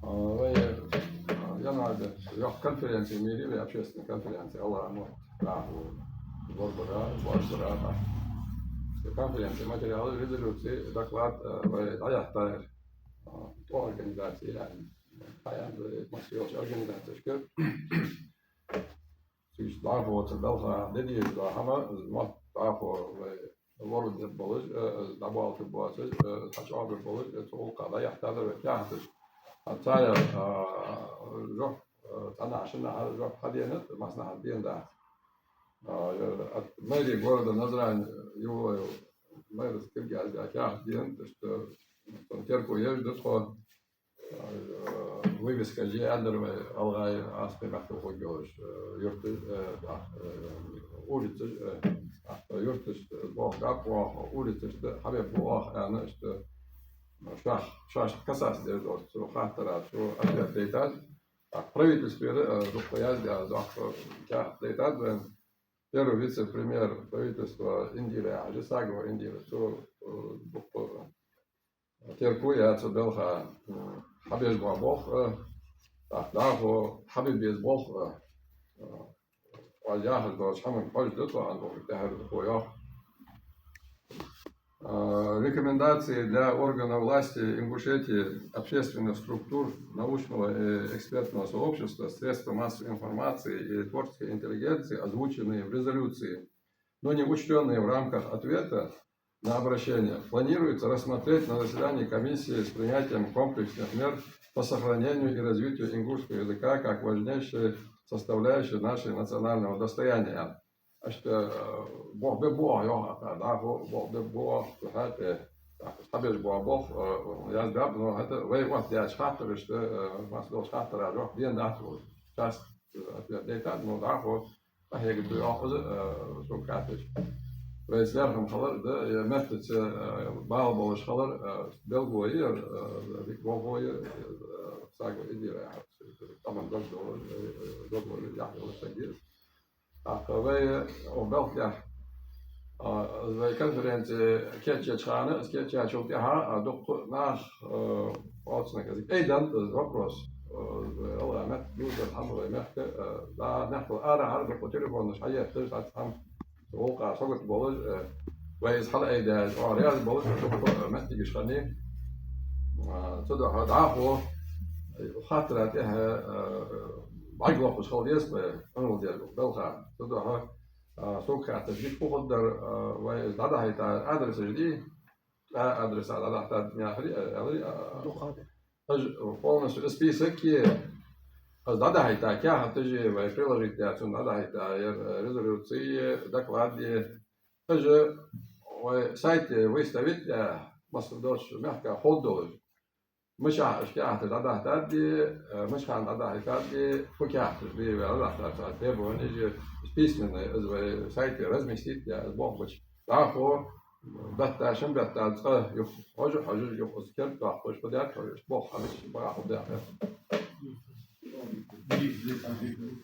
Я надо. Я в конференции мире, общественной конференции, Аллаху, Борбора, конференции, материалы, резолюции, доклад, аяқтар, то организации, yani, hayal, masiyos organizasyonu, süs daha fazla dalga dediği ama mat daha fazla World Bolos, double to bosses, such other bolos, so kadar yahtar ve yahtır. Hatta yok, sana aşina yok hadiyenet, masna hadiyen de. Мэри города Назрань, его мэр сказал, я один, что он терку еждет, что вывеска же Андервей, Алгай, Аспемах, Хогелш, Юрты, улицы, Юрты, Бог, улицы, Хабиб Бог, она, что шаш касас, что хатара, что ответ летать, правительство, руководитель, летать, первый вице-премьер правительства Индии, Аджисагова Индии, что теркуя отсюда Хабиб Бог, Хабиб Бог, والجاهل بوشحمن حج تطلع عن التهر خويا. Рекомендации для органов власти Ингушетии, общественных структур, научного и экспертного сообщества, средств массовой информации и творческой интеллигенции, озвученные в резолюции, но не учтенные в рамках ответа на обращение, планируется рассмотреть на заседании комиссии с принятием комплексных мер по сохранению и развитию ингушского языка как важнейшей составляющей нашего национального достояния. Бог бы Бог, да, Бог бы Бог, это Хабиб Бог, я знаю, но это вы вот я шахтер, что вас до шахтера, рок bien да, сейчас это, ну да, вот, а я говорю, я что катыш. Vezlerham xalar da məhdəc bağ boluş xalar belgoyu Vikbogoyu sago edir tamam dogoyu yaxşı sagir ve o belki ve konferansı keçe çıkanı keçe çok daha doktor naş olsun kazik eydan вопрос Allah met yüzde hamur mehke da nahvu ara harbi telefonu şayet tam وقع صوت بولج ويزحل أيدا وعرياض بولج وشوف مهدي جشخني صدق هذا عفو خاطراتها عقله في شغل يسبه أنا ديالو بلغة صدق ها سوق تجديد بقدر ويزداد هيتا أدرس جديد أدرس على حتى يعني полностью список Зада хайта, кя хатажи, вай приложите, зада хайта, резолюции, доклады. Также в сайте выставить, мастердош мягко ходовый. مش كاحت الأداة تادي مش كان الأداة تادي فكاحت اللي الأداة تادي بونيجي سبيسمن إذا سايت رسمي سيت يا بوقش تعرفوا بتاشم بتاعت يخ حاجة يخ سكر تعرفوا إيش بدي أكل إيش بوق مش بقى بدي أكل